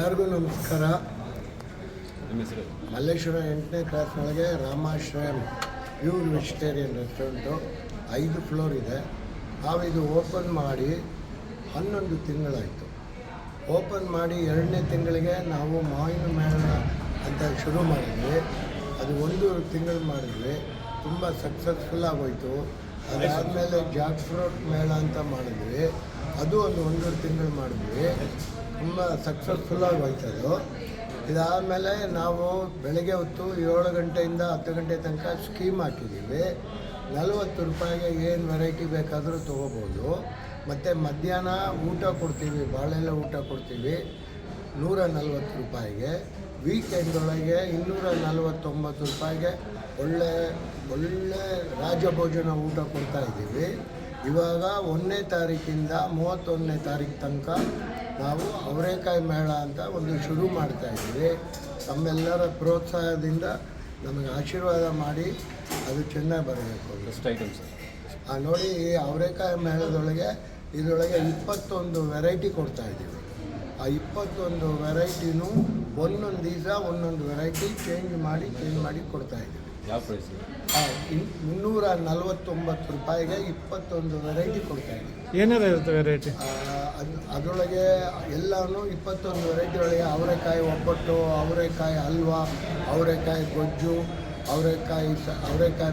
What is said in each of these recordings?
ಎಲ್ಲರಿಗೂ ನಮಸ್ಕಾರ. ಮಲ್ಲೇಶ್ವರ 8ನೇ ಕ್ರಾಸ್ನೊಳಗೆ Ramashrayam pure vegetarian restaurant 5 floor ಇದೆ. ನಾವಿದು ಓಪನ್ ಮಾಡಿ 11 ತಿಂಗಳಾಯಿತು. ಓಪನ್ ಮಾಡಿ 2ನೇ ತಿಂಗಳಿಗೆ ನಾವು ಮಾವಿನ ಮೇಳ ಅಂತ ಶುರು ಮಾಡಿದ್ವಿ. ಅದು 1 ತಿಂಗಳು ಮಾಡಿದ್ವಿ. ತುಂಬ ಸಕ್ಸಸ್ಫುಲ್ ಆಗೋಯಿತು. ಅದಾದಮೇಲೆ ಜಾಕ್ ಫ್ರೂಟ್ ಮೇಳ ಅಂತ ಮಾಡಿದ್ವಿ. ಅದು ಒಂದು 1 ತಿಂಗಳು ಮಾಡಿದ್ವಿ. ತುಂಬ ಸಕ್ಸಸ್ಫುಲ್ಲಾಗಿ ಹೋಯ್ತದು. ಇದಾದಮೇಲೆ ನಾವು ಬೆಳಗ್ಗೆ ಹೊತ್ತು 7 ಗಂಟೆಯಿಂದ 10 ಗಂಟೆ ತನಕ ಸ್ಕೀಮ್ ಹಾಕಿದ್ದೀವಿ. 40 ರೂಪಾಯಿಗೆ ಏನು ವೆರೈಟಿ ಬೇಕಾದರೂ ತೊಗೋಬೋದು. ಮತ್ತು ಮಧ್ಯಾಹ್ನ ಊಟ ಕೊಡ್ತೀವಿ, ಬಾಳೆಲೆ ಊಟ ಕೊಡ್ತೀವಿ 140 ರೂಪಾಯಿಗೆ. ವೀಕೆಂಡ್ ಒಳಗೆ 249 ರೂಪಾಯಿಗೆ ಒಳ್ಳೆ ರಾಜಭೋಜನ ಊಟ ಕೊಡ್ತಾಯಿದ್ದೀವಿ. ಇವಾಗ 1ನೇ ತಾರೀಕಿಂದ 31ನೇ ತಾರೀಕು ತನಕ ನಾವು ಅವರೇಕಾಯಿ ಮೇಳ ಅಂತ ಒಂದು ಶುರು ಮಾಡ್ತಾಯಿದ್ದೀವಿ. ತಮ್ಮೆಲ್ಲರ ಪ್ರೋತ್ಸಾಹದಿಂದ ನಮಗೆ ಆಶೀರ್ವಾದ ಮಾಡಿ ಅದು ಚೆನ್ನಾಗಿ ಬರಬೇಕು. ಎಷ್ಟು ಐಟಮ್ಸ್ ನೋಡಿ, ಈ ಅವರೇಕಾಯಿ ಮೇಳದೊಳಗೆ ಇದರೊಳಗೆ 21 ವೆರೈಟಿ ಕೊಡ್ತಾಯಿದ್ದೀವಿ. ಆ 21 ವೆರೈಟಿನೂ ಒಂದೊಂದು ದಿವಸ ಒಂದೊಂದು ವೆರೈಟಿ ಚೇಂಜ್ ಮಾಡಿ ಕೊಡ್ತಾಯಿದ್ದೀವಿ. ಯಾವ ಪ್ರೈಸ್? 349 ರೂಪಾಯಿಗೆ 21 ವೆರೈಟಿ ಕೊಡ್ತಾಯಿದ್ದೀವಿ. ಏನೇನು ಇರುತ್ತೆ ವೆರೈಟಿ? ಅದರೊಳಗೆ ಎಲ್ಲನೂ 21 ವೆರೈಟಿ ಒಳಗೆ ಅವರೆಕಾಯಿ ಒಬ್ಬಟ್ಟು, ಅವರೆಕಾಯಿ ಹಲ್ವಾ, ಅವರೆಕಾಯಿ ಗೊಜ್ಜು, ಅವರೆಕಾಯಿ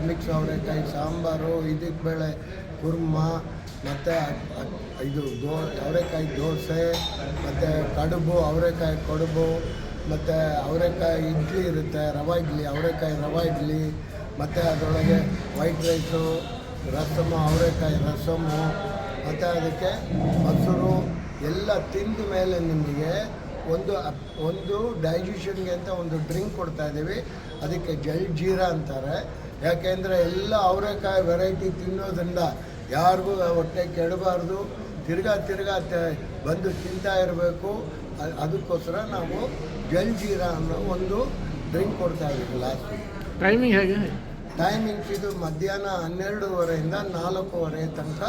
ಮಿಕ್ಸ್, ಅವರೆಕಾಯಿ ಸಾಂಬಾರು, ಇದಕ್ಕೆ ಬೇಳೆ ಕುರ್ಮ, ಮತ್ತು ಇದು ಅವರೆಕಾಯಿ ದೋಸೆ, ಮತ್ತು ಕಡುಬು, ಅವರೆಕಾಯಿ ಕಡುಬು, ಮತ್ತು ಅವರೆಕಾಯಿ ಇಡ್ಲಿ ಇರುತ್ತೆ, ರವಾ ಇಡ್ಲಿ, ಅವರೆಕಾಯಿ ರವಾ ಇಡ್ಲಿ, ಮತ್ತು ಅದರೊಳಗೆ ವೈಟ್ ರೈಸು, ರಸಮು, ಅವರೆಕಾಯಿ ರಸಮು, ಮತ್ತು ಅದಕ್ಕೆ ಮೊಸರು ಎಲ್ಲ ತಿಂದ ಮೇಲೆ ನಿಮಗೆ ಒಂದು ಡೈಜೆಷನ್ಗೆ ಅಂತ ಒಂದು ಡ್ರಿಂಕ್ ಕೊಡ್ತಾಯಿದ್ದೀವಿ. ಅದಕ್ಕೆ ಜಲ್ಜೀರಾ ಅಂತಾರೆ. ಯಾಕೆಂದರೆ ಎಲ್ಲ ಅವರೆಕಾಯಿ ವೆರೈಟಿ ತಿನ್ನೋದ್ರಿಂದ ಯಾರಿಗೂ ಹೊಟ್ಟೆ ಕೆಡಬಾರ್ದು, ತಿರ್ಗಾ ಬಂದು ತಿಂತಾ ಇರಬೇಕು. ಅದಕ್ಕೋಸ್ಕರ ನಾವು ಜಲ್ಜೀರಾ ಅನ್ನೋ ಒಂದು ಡ್ರಿಂಕ್ ಕೊಡ್ತಾಯಿದ್ದೀವಿ. ಲಾಸ್ಟ್ ಟೈಮಿಂಗ್ ಹೇಗೆ? ಟೈಮಿಂಗ್ಸ್ ಇದು ಮಧ್ಯಾಹ್ನ 12:30 4:30 ತನಕ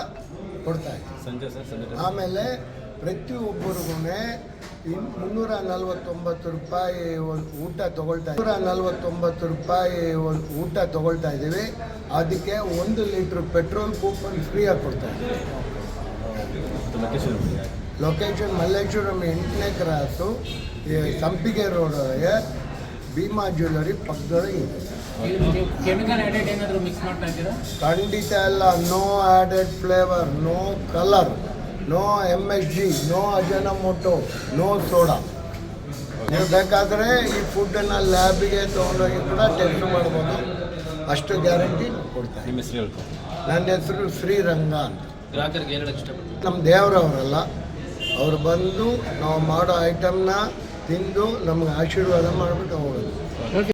ಕೊಡ್ತಾಯಿದ್ದೀವಿ. ಸಂಜೆ ಆಮೇಲೆ ಪ್ರತಿಯೊಬ್ಬರಿಗೂ 349 ರೂಪಾಯಿ ಒಂದು ಊಟ ತೊಗೊಳ್ತಾ ಇದ್ದೀವಿ. ಅದಕ್ಕೆ 1 ಲೀಟ್ರ್ ಪೆಟ್ರೋಲ್ ಕೂಪನ್ ಫ್ರೀಯಾಗಿ ಕೊಡ್ತಾಯಿದ್ದೀವಿ. ಲೊಕೇಶನ್ ಮಲ್ಲೇಶ್ವರಂ 8ನೇ ಕ್ರಾಸು, ಸಂಪಿಗೆ ರೋಡ್ ಒಳಗೆ ಭೀಮಾ ಜ್ಯುವೆಲ್ಲರಿ ಪಕ್ಕದೊಳಗೆ ಇದೆ. ಖಂಡಿತ ಎಲ್ಲ. No added flavour, no colour, no MSG, no Ajinomoto, no soda. ನೀವು ಬೇಕಾದರೆ ಈ ಫುಡ್ಡನ್ನು ಲ್ಯಾಬಿಗೆ ತೊಗೊಂಡೋಗಿ ಕೂಡ ಟೆಸ್ಟ್ ಮಾಡ್ಬೋದು. ಅಷ್ಟು ಗ್ಯಾರಂಟಿ ಕೊಡ್ತಾರೆ. ನಿಮ್ಮ ಹೆಸರು ಹೇಳ್ಕೊ. ನನ್ನ ಹೆಸರು ಶ್ರೀರಂಗ ಅಂತ. ಗ್ರಾಹಕರಿಗೆ ಏನು ಇಷ್ಟಪಡ್ತೀನಿ? ನಮ್ಮ ದೇವರವರಲ್ಲ, ಅವ್ರು ಬಂದು ನಾವು ಮಾಡೋ ಐಟಮ್ನ ತಿಂದು ನಮ್ಗೆ ಆಶೀರ್ವಾದ ಮಾಡಿಬಿಟ್ಟು ಹೋಗೋದು.